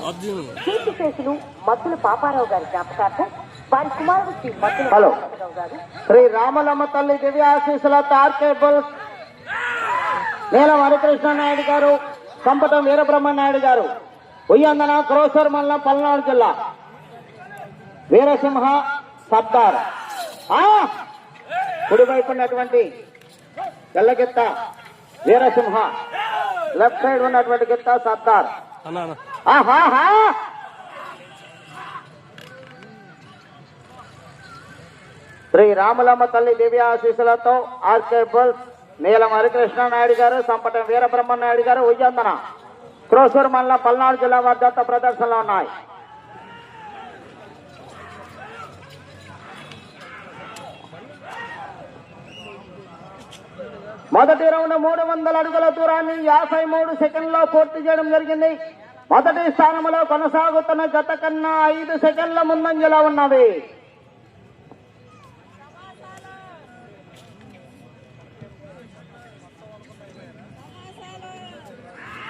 కీర్తిశేషులు మద్దుల పాపారావు గారి జ్ఞాపకార్థం వారి కుమారుడు శ్రీ మద్దుల హలో గారు శ్రీ రామలమ్మ తల్లి దివ్య ఆశీస్సులతో ఆర్కే బుల్స్ నీలం హరికృష్ణ నాయుడు గారు, సంపటం వీరబ్రహ్మనాయుడు గారు, ఉయ్యందన క్రోసర్ మండలం పల్నాడు జిల్లా. వీరసింహ సర్దార్ కుడివైపు ఉన్నటువంటి తెల్లగిత్త వీరసింహ, లెఫ్ట్ సైడ్ ఉన్నటువంటి గిత్త సర్దార్. శ్రీ రామలమ్మ తల్లి దివ్య ఆశీస్సులతో ఆర్కే బుల్స్ నీలం హరికృష్ణ నాయుడు గారు, సంపటం వీరబ్రహ్మనాయుడు గారు, ఉయ్యందన క్రోసూరు మండలం పల్నాడు జిల్లా వద్ద ప్రదర్శనలో ఉన్నాయి. మొదటి రౌండ్ 300 అడుగుల దూరాన్ని 53 సెకండ్లో పూర్తి చేయడం జరిగింది. మొదటి స్థానంలో కొనసాగుతున్న జత కన్నా 5 సెకండ్ల ముందంజలో ఉన్నవి.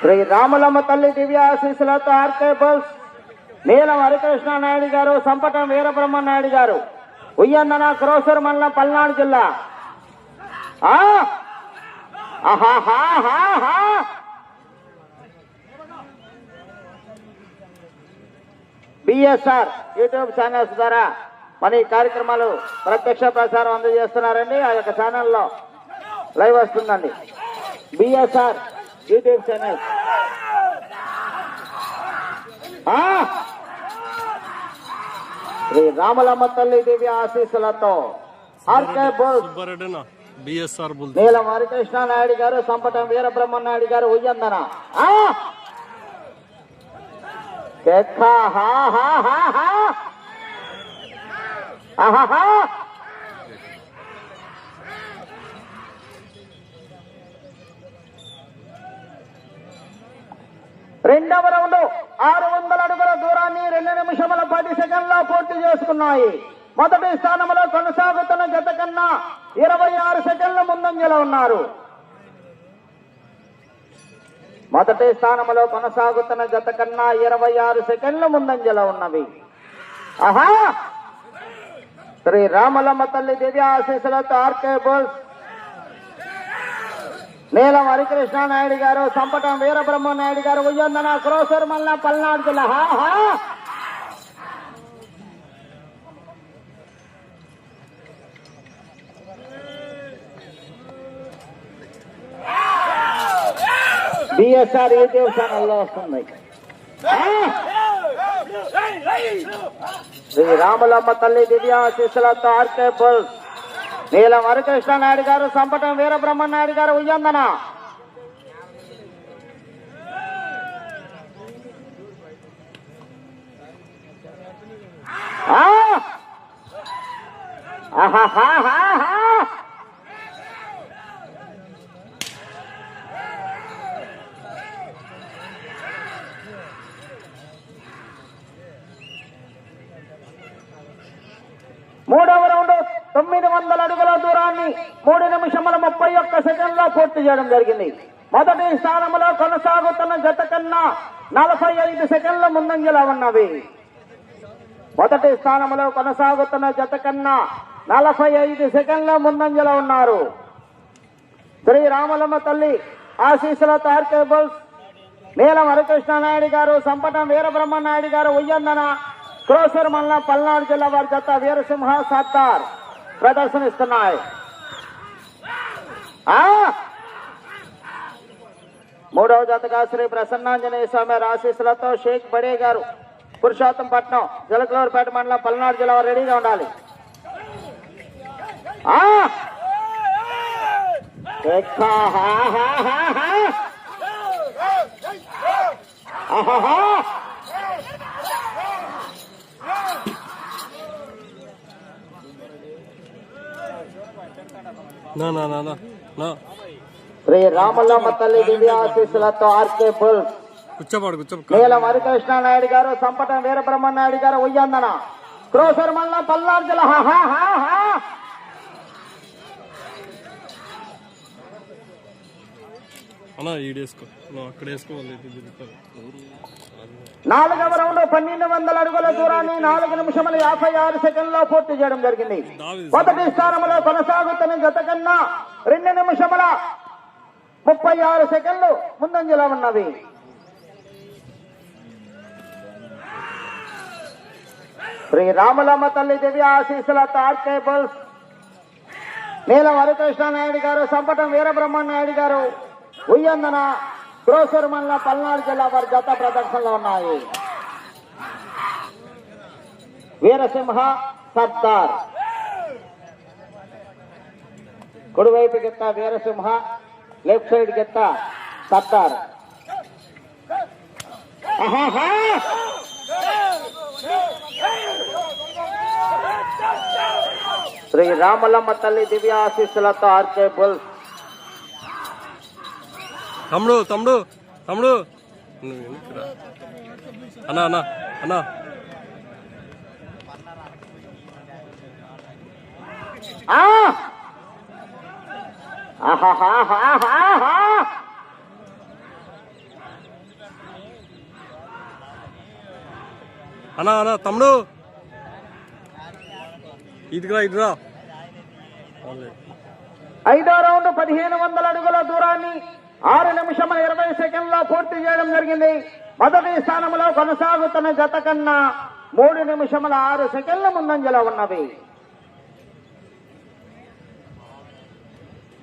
శ్రీ రామలమ్మ తల్లి దివ్య ఆశీస్సులతో ఆర్కే బుల్స్ నీలం హరికృష్ణ నాయుడు గారు, సంపటం వీరబ్రహ్మనాయుడు గారు, ఉయ్యందన క్రోసూరు మండలం పల్నాడు జిల్లా. బిఎస్ఆర్ యూట్యూబ్ ఛానల్స్ ద్వారా మన ఈ కార్యక్రమాలు ప్రత్యక్ష ప్రసారం అందజేస్తున్నారండి. ఆ యొక్క ఛానల్లో లైవ్ వస్తుందండి. BSR YouTube channel. Sri Ramalamma తల్లి దివ్య ఆశీస్సులతో ఆర్కే బుల్స్ నీలం హరికృష్ణ నాయుడు గారు, సంపటం వీరబ్రహ్మనాయుడు గారు, ఉయ్యందన. రెండవ రౌండ్ 600 అడుగుల దూరాన్ని 2 నిమిషముల 10 సెకండ్లో పూర్తి చేసుకున్నాయి. మొదటి స్థానంలో కొనసాగుతున్న జత కన్నా 26 సెకండ్ల ముందంజలో ఉన్నారు. మొదటి స్థానంలో కొనసాగుతున్న జత కన్నా 26 సెకండ్ల ముందంజలో ఉన్నవి. శ్రీ రామలమ్మ తల్లి దివ్య ఆశీస్సులతో ఆర్కే బుల్స్ నీలం హరికృష్ణ నాయుడు గారు, సంపటం వీరబ్రహ్మనాయుడు గారు, ఉయ్యందన క్రోసూరు మండలం పల్నాడు జిల్లా. బిఎస్ఆర్ యూట్యూబ్ ఛానల్లో వస్తుంది. శ్రీ రామలమ్మ తల్లి దివ్య ఆశీస్సులతో ఆర్కే బుల్స్ నీలం హరికృష్ణ నాయుడు గారు, సంపటం వీరబ్రహ్మనాయుడు గారు, ఉయ్యందన. మూడవ రౌండ్ 900 అడుగుల దూరాన్ని 3 నిమిషముల 31 సెకండ్లో పూర్తి చేయడం జరిగింది. మొదటి స్థానంలో కొనసాగుతున్న జత కన్నా 45 సెకండ్ల ముందంజలో ఉన్నవి. మొదటి స్థానంలో కొనసాగుతున్న జత కన్నా 45 సెకండ్ల ముందంజలో ఉన్నారు. శ్రీ రామలమ్మ తల్లి ఆశీస్సులతో ఆర్కే బుల్స్ నీలం హరికృష్ణ నాయుడు గారు, సంపటం వీరబ్రహ్మనాయుడు గారు, ఉయ్యందన క్రోసూరు మండలం పల్నాడు జిల్లా వారి జత వీరసింహ సర్దార్ ప్రదర్శనిస్తున్నాయి. మూడవ జతగా శ్రీ ప్రసన్నాంజనేయ స్వామి ఆశీస్సులతో షేక్ బడే గారు, పురుషోత్తంపట్నం జలకలూరుపేట మండలం పల్నాడు జిల్లా వారు రెడీగా ఉండాలి. శ్రీ రామలమ్మ తల్లి దివ్య ఆశీస్సులతో ఆర్కే బుల్స్ నీలం హరికృష్ణ నాయుడు గారు, సంపటం వీరబ్రహ్మనాయుడు గారు, ఉయ్యందన క్రోసూరు మండలం పల్నాడు జిల్లా. అన్నా ఈడేసుకో అక్కడ వేసుకోవాలి. 4వ రౌండ్ 1200 అడుగుల దూరాన్ని 4 నిమిషముల 56 సెకండ్లో పూర్తి చేయడం జరిగింది. మొదటి స్థానంలో కొనసాగుతున్న జత కన్నా 2 నిమిషముల 36 సెకండ్లు ముందంజలో ఉన్నవి. శ్రీ రామలమ్మ తల్లి దివ్య ఆశీస్సులతో ఆర్కే బుల్స్ నీలం హరికృష్ణ నాయుడు గారు, సంపటం వీరబ్రహ్మణ్య నాయుడు గారు, ఉయ్యందన క్రోసూరు మండలం పల్నాడు జిల్లా వారి జత ప్రదర్శనలో ఉన్నాయి. వీరసింహ సర్దార్ కుడివైపు గెత్త వీరసింహ, లెఫ్ట్ సైడ్ గెత్త సర్దార్. శ్రీ రామలమ్మ తల్లి దివ్య ఆశీస్సులతో ఆర్కే బుల్స్. తమ్ముడు తమ్ముడు తమ్ముడు అన్నా అన్నా అన్నా అన్నా అన్నా తమ్ముడు ఇదిగా ఇదిరా. 5వ రౌండ్ 1500 అడుగుల దూరాన్ని 6 నిమిషముల 20 సెకండ్లో పూర్తి చేయడం జరిగింది. మొదటి స్థానంలో కొనసాగుతున్న జత కన్నా 3 నిమిషముల 6 సెకండ్ల ముందంజలో ఉన్నవి.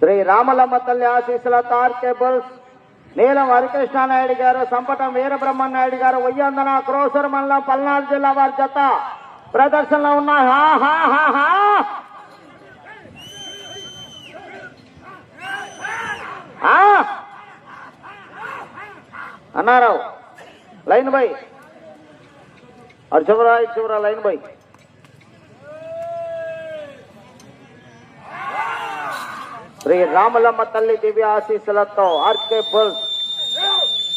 శ్రీ రామలమ్మ తల్లి ఆశీస్సులతో ఆర్కే బుల్స్ నీలం హరికృష్ణ నాయుడు గారు, సంపటం వీరబ్రహ్మణ్య నాయుడు గారు, ఉయ్యందన క్రోసూరు మండలం పల్నాడు జిల్లా వారి జత ప్రదర్శనలో ఉన్నాయి. అన్నారావు లైన్ బై అటు చివరా లైన్ బై. శ్రీ రామలమ్మ తల్లి దివ్య ఆశీస్సులతో ఆర్కే బుల్స్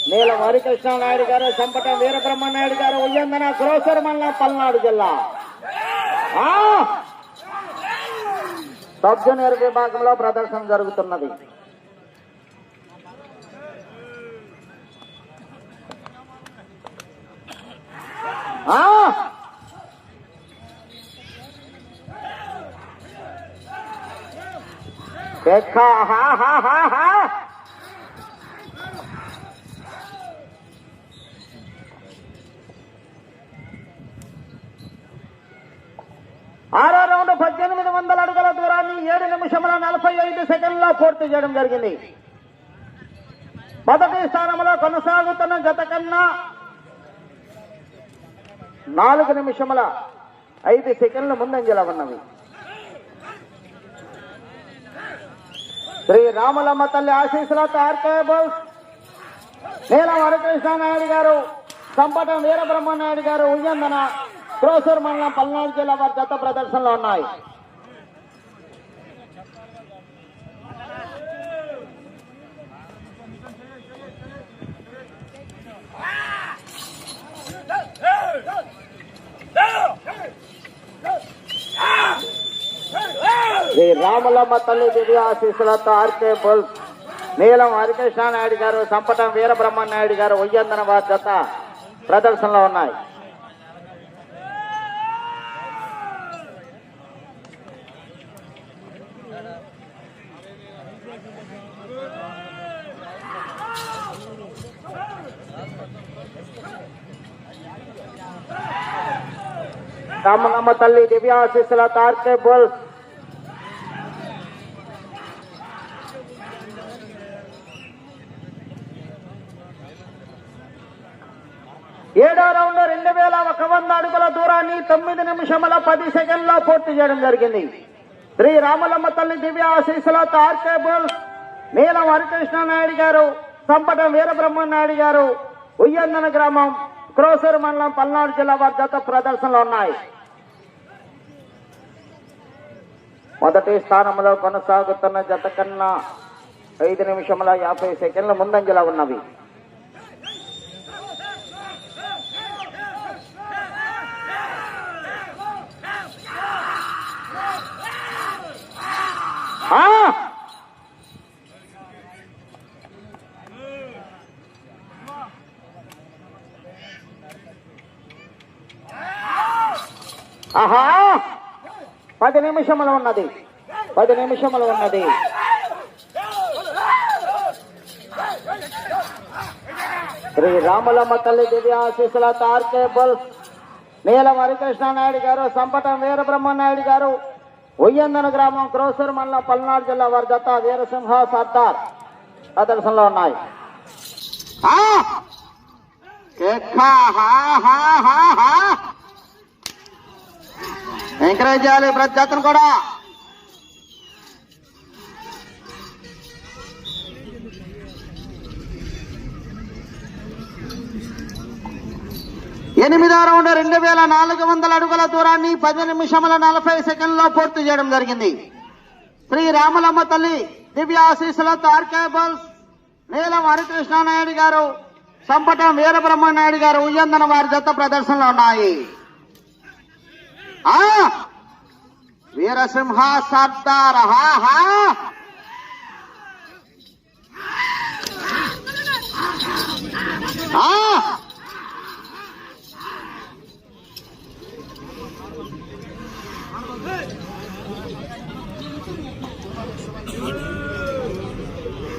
నీలం హరికృష్ణ నాయుడు గారు, సంపటం వీరబ్రహ్మ నాయుడు గారు, ఉయ్యందన క్రోసూరు మండలం పల్నాడు జిల్లా సబ్ జూనియర్ విభాగంలో ప్రదర్శన జరుగుతున్నది. देखा 6వ రౌండ్ 1800 అడుగుల దూరాన్ని 7 నిమిషముల 45 సెకండ్లో పూర్తి చేయడం జరిగింది. మొదటి స్థానంలో కొనసాగుతున్న జత కన్నా 4 నిమిషముల 5 సెకండ్ల ముందంజలో ఉన్నవి. శ్రీ రామలమ్మ తల్లి ఆశీస్సులతో ఆర్కే బుల్స్ నీలం హరికృష్ణ నాయుడు గారు, సంపటం వీరబ్రహ్మణ్య నాయుడు గారు, ఉయ్యందన క్రోసూరు మండలం పల్నాడు జిల్లా వారి జత ప్రదర్శనలో ఉన్నాయి. శ్రీ రామలమ్మ తల్లి దివ్య ఆశీస్సులతో ఆర్కే బుల్స్ నీలం హరికృష్ణ నాయుడు గారు, సంపటం వీరబ్రహ్మణ్య నాయుడు గారు, ఉయ్యందన వారి జత ప్రదర్శనలో ఉన్నాయి. రామలమ్మ తల్లి దివ్య ఆశీస్సులతో ఆర్కే బుల్స్ ఏడో రౌండ్ 2100 అడుగుల దూరాన్ని 9 నిమిషముల 10 సెకండ్లో పూర్తి చేయడం జరిగింది. శ్రీ రామలమ్మ తల్లి దివ్య ఆశీస్సులతో ఆర్కే బుల్స్ నీలం హరికృష్ణ నాయుడు గారు, సంపటం వీరబ్రహ్మణ్య నాయుడు గారు, ఉయ్యందన గ్రామం క్రోసూరు మండలం పల్నాడు జిల్లా వారి జత ప్రదర్శనలో ఉన్నాయి. మొదటి స్థానంలో కొనసాగుతున్న జత కన్నా 5 నిమిషముల 50 సెకండ్ల ముందంజలో ఉన్నవి. ఆహా 10 నిమిషములు ఉన్నది. శ్రీ రామలమ్మ తల్లి దివ్య ఆశీస్సుల తార్కే బుల్స్ నీలం హరికృష్ణ నాయుడు గారు, సంపటం వీరబ్రహ్మనాయుడు గారు, ఉయ్యందన గ్రామం, క్రోసూరు మండలం, పల్నాడు జిల్లా వారి జత వీరసింహ సర్దార్ ప్రదర్శనలో ఉన్నాయి. ఎంకరేజ్ చేయాలి ప్రతి జతను కూడా. ఎనిమిదో రౌండ్ 2400 అడుగుల దూరాన్ని 10 నిమిషముల 40 సెకండ్లో పూర్తి చేయడం జరిగింది. శ్రీ రామలమ్మ తల్లి దివ్య ఆశీస్సులతో ఆర్కే బుల్స్ నీలం హరికృష్ణ నాయుడు గారు, సంపటం వీరబ్రహ్మనాయుడు గారు, ఉయ్యందన వారి జత ప్రదర్శనలో ఉన్నాయి. వీరసింహ సర్దార్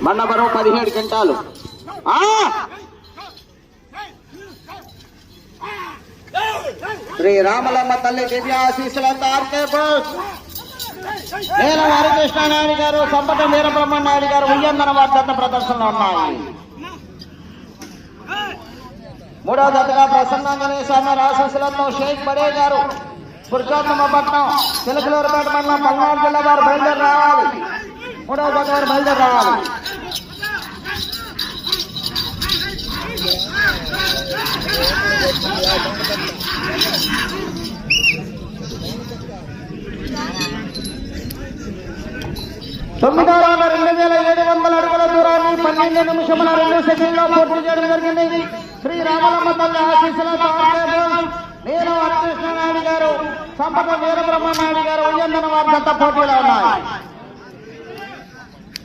మన్నబరం 17 క్వింటాలు. శ్రీ రామలమ్మ తల్లి దివ్య ఆశీస్సులంతా ఆర్కే బుల్స్ నీలం హరికృష్ణ నాయుడు గారు, సంపటం వీరబ్రహ్మనాయుడు గారు, ఉయ్యందన వారి జత ప్రదర్శనలో ఉన్నాయి. మూడవ జతగా ప్రసన్న గణేశ్వర ఆశీస్సులతో షేక్ బడే గారు, పురుషోత్తమపట్నం, చిలకలూరుపేట మండలం, పల్నాడు జిల్లా వారు బయలుదేరి రావాలి. మూడవ జత వారు బయలుదేరి రావాలి. తొమ్మిదో రౌండ్ 2700 అడుగుల దూరాన్ని 12 నిమిషముల 2 సెకండ్లో పూర్తి చేయడం జరిగింది. శ్రీ రామలమ్మ తల్లి ఆశీస్సులతో నీలం హరికృష్ణ నాయుడు గారు, సంపటం వీరబ్రహ్మనాయుడు గారు, ఉయ్యందన వారి జత పోటీలో ఉన్నాయి.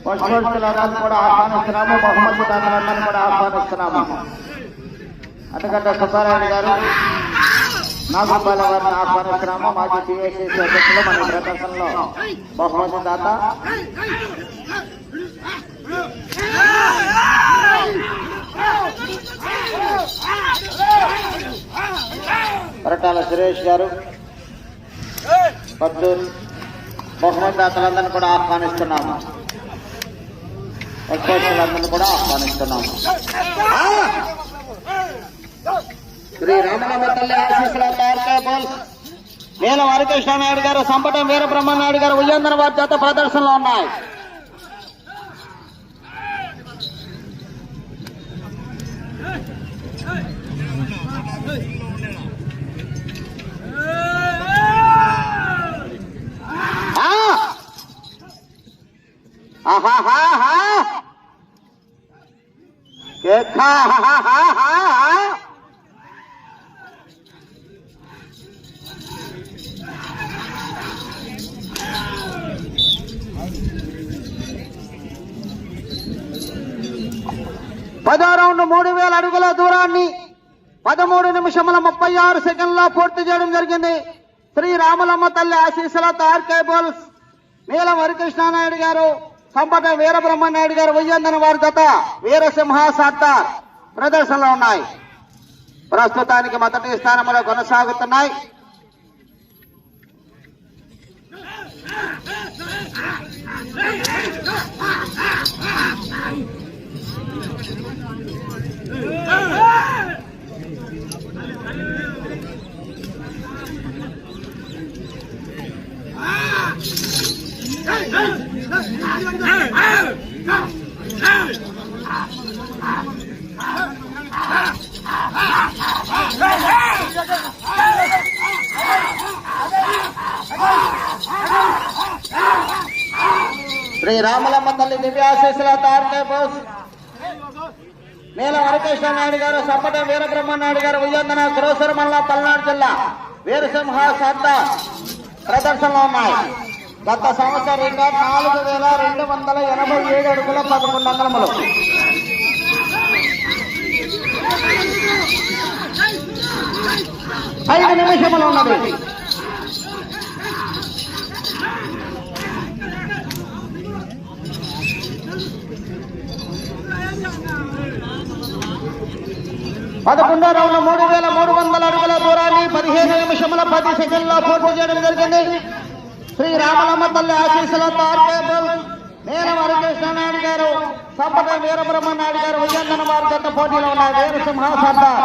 పశుపక్షులందరినీ కూడా ఆహ్వానిస్తున్నాము. బహుమతి దాతలందరినీ కూడా ఆహ్వానిస్తున్నాము. అటుగడ్డ సుబ్బారాయుడు గారు, నాగోపాల వారిని ఆహ్వానిస్తున్నాము. మాజీ టీఎస్సీ అధ్యక్షులు మన ప్రదర్శనలో బహుమతి దాత పరటాల సురేష్ గారు, పద్దూరు బహుమతి దాతలందరినీ కూడా ఆహ్వానిస్తున్నాము. పశుపక్షులందరినీ కూడా ఆహ్వానిస్తున్నాము. శ్రీ రామలమ్మ తల్లి ఆశీస్సులతో ఆర్కే బుల్స్ నీలం హరికృష్ణ నాయుడు గారు, సంపటం వీరబ్రహ్మనాయుడు గారు, ఉయ్యందన వారి జత ప్రదర్శనలో ఉన్నాయి. పదో రౌండ్ 3000 అడుగుల దూరాన్ని 13 నిమిషముల 36 సెకండ్లో పూర్తి చేయడం జరిగింది. శ్రీ రామలమ్మ తల్లి ఆశీస్సులతో ఆర్కే బుల్స్ నీలం హరికృష్ణ నాయుడు గారు, సంపటం వీరబ్రహ్మనాయుడు గారు, ఉయ్యందన వారి జత వీరసింహ సర్దార్ ప్రదర్శనలో ఉన్నాయి. ప్రస్తుతానికి మొదటి స్థానంలో కొనసాగుతున్నాయి. శ్రీ రామలమ్మ తల్లి దివ్య ఆశీస్సులతో ఆర్కే బుల్స్ నీలం హరికృష్ణ నాయుడు గారు, సంపటం వీరబ్రహ్మనాయుడు గారు, ఉయ్యందన, క్రోసూరు మండలం, పల్నాడు జిల్లా వీరసింహ సర్దార్ ప్రదర్శనలో ఉన్నాయి. గత సంవత్సరంగా 4287 అడుగుల 11 అంగుళములు. ఐదు నిమిషములు ఉన్నది. 11వ రౌండ్ 3300 అడుగుల దూరాన్ని 15 నిమిషముల 10 సెకండ్లో పూర్తి చేయడం జరిగింది. శ్రీ రామలమ్మ తల్లి ఆశీస్సులతో నీలం హరికృష్ణనాయుడు గారు, సంపద వీరబ్రహ్మనాయుడు గారు, ఉయ్యందన వారి జత పోటీలో ఉన్నాయి. వీరసింహ సర్దార్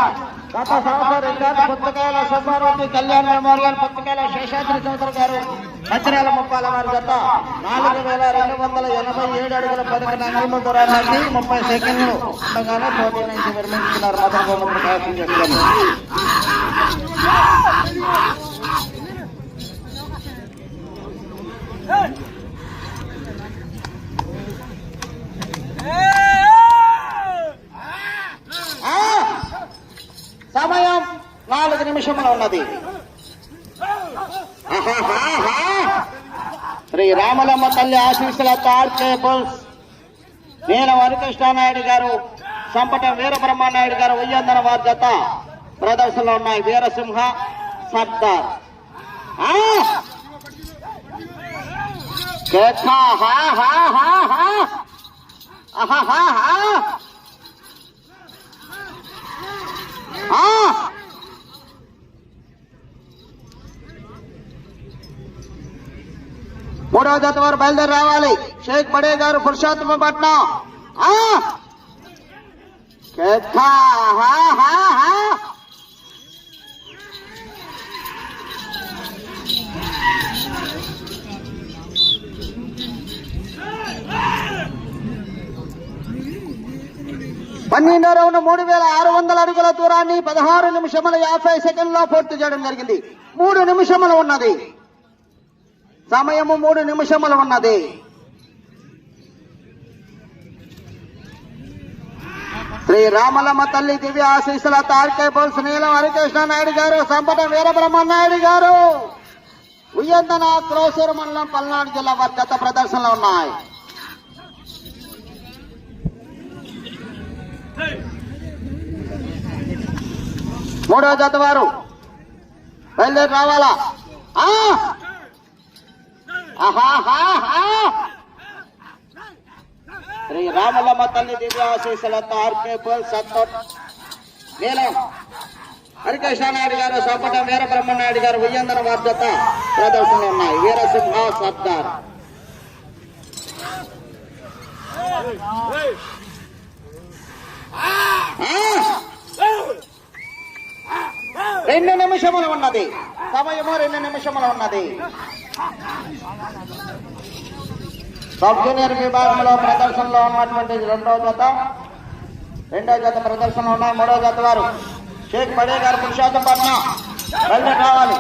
గత సంవత్సరం రికార్డు పుస్తకాల సుబ్బారెడ్డి కళ్యాణ్ మెమోరియల్ పుస్తకాల శేషాద్రి చౌదరి గారు మధ్యరాల ముప్పాల వారి జత 4287 అడుగుల 11 అంగుళముల దూరాన్ని 30 సెకండ్లు ఉండగానే పోటీ నుంచి విరమించుకున్నారు. మొదటి బహుమతిని కైవసం చేసుకున్నారు. సమయం 4 నిమిషములు ఉన్నది. శ్రీ రామలమ్మ తల్లి ఆశీస్సులతో ఆర్కేబుల్స్ నీలం హరికృష్ణనాయుడు గారు, సంపట వీరబ్రహ్మనాయుడు గారు, ఉయ్యందన వారి జత ప్రదర్శనలో ఉన్నాయి. వీరసింహ సర్దార్ మూడవ జత వారు బయలుదేరి రావాలి. షేక్ బడే గారు పురుషోత్తమపట్నం. పన్నెండో రౌండ్ 3600 అడుగుల దూరాన్ని 16 నిమిషముల 50 సెకండ్లో పూర్తి చేయడం జరిగింది. 3 నిమిషములు ఉన్నది. సమయము 3 నిమిషములు ఉన్నది. శ్రీ రామలమ్మ తల్లి దివ్య ఆశీస్సులతో ఆర్కేబుల్స్ నీలం హరికృష్ణనాయుడు గారు, సంపద వీరబ్రహ్మనాయుడు గారు, ఉయ్యందన క్రోసూరు మండలం పల్నాడు జిల్లా వారి జత ప్రదర్శనలో ఉన్నాయి. మూడవ జత వారు బయలుదేరి రావాలా. శ్రీ రామలమ్మ తల్లి దివ్య ఆశీస్సులతో ఆర్కేబుల్స్ నీలం హరికృష్ణనాయుడు గారు, సంపట వీరబ్రహ్మనాయుడు గారు, ఉయ్యందన వారి జత ప్రదర్శనలు ఉన్నాయి. వీరసింహ సర్దార్ 2 నిమిషములు ఉన్నది. సమయము 2 నిమిషములు ఉన్నది. సబ్ జూనియర్ విభాగంలో ప్రదర్శనలో ఉన్నటువంటి రెండో జత ప్రదర్శనలో ఉన్నాయి. మూడో జత వారు షేక్ బడే గారు పురుషోత్తమపట్నం బయలుదేరి రావాలి.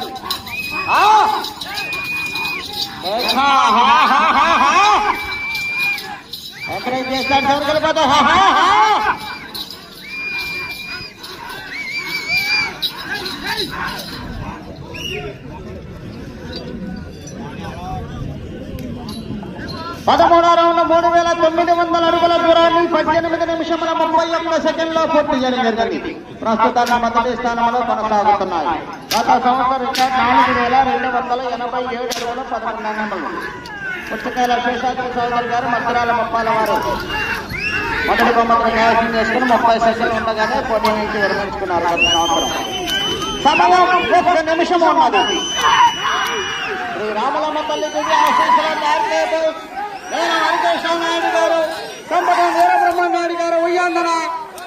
ఎంకరేజ్ చేస్తాడు సరిగలిపోతా. పదమూడవ రౌండ్ 3900 అడుగుల దూరాన్ని 18 నిమిషముల 31 సెకండ్లో పూర్తి చేయడం జరిగింది. ప్రస్తుతాన్ని మొదటి స్థానంలో కొనసాగుతున్నాయి. గత సంవత్సరం రికార్డ్ 4287 అడుగుల 11 అంగుళములు. పుస్తకాల శేషాద్రి చౌదరి గారు, మధ్యరాల ముప్పాల వారు మొదటి బొమ్మను కైవసం చేసుకుని 30 సెకండ్లు ఉండగానే పోటీ నుంచి విరమించుకున్నారు. గత సంవత్సరం సమయం 1 నిమిషం ఉన్నది. శ్రీ రామలమ్మ తల్లి దివ్య ఆశీస్సులతో ఆర్కేబుల్స్ నీలం హరికృష్ణనాయుడు గారు, సంపద వీరబ్రహ్మనాయుడు గారు, ఉయ్యందన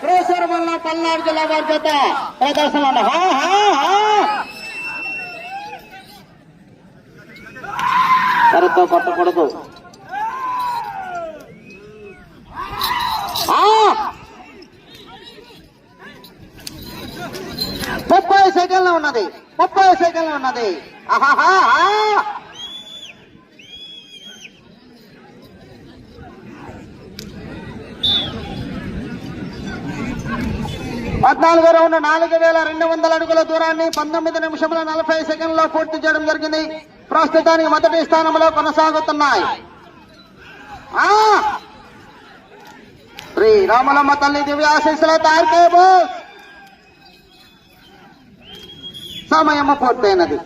క్రోసూరు మండలం పల్నాడు జిల్లా వారి జత ప్రదర్శనలు. కరెతో కొట్టకూడదు. 30 సెకండ్లు ఉన్నది. 30 సెకండ్లు ఉన్నది. 14వ రౌండ్ 4200 అడుగుల దూరాన్ని 19 నిమిషముల 40 సెకండ్లో పూర్తి చేయడం జరిగింది. ప్రస్తుతానికి మొదటి స్థానంలో కొనసాగుతున్నాయి. శ్రీ రామలమ్మ తల్లి దివ్య ఆశీస్సులతో ఆర్కేబుల్స్ సమయము పూర్తయినది.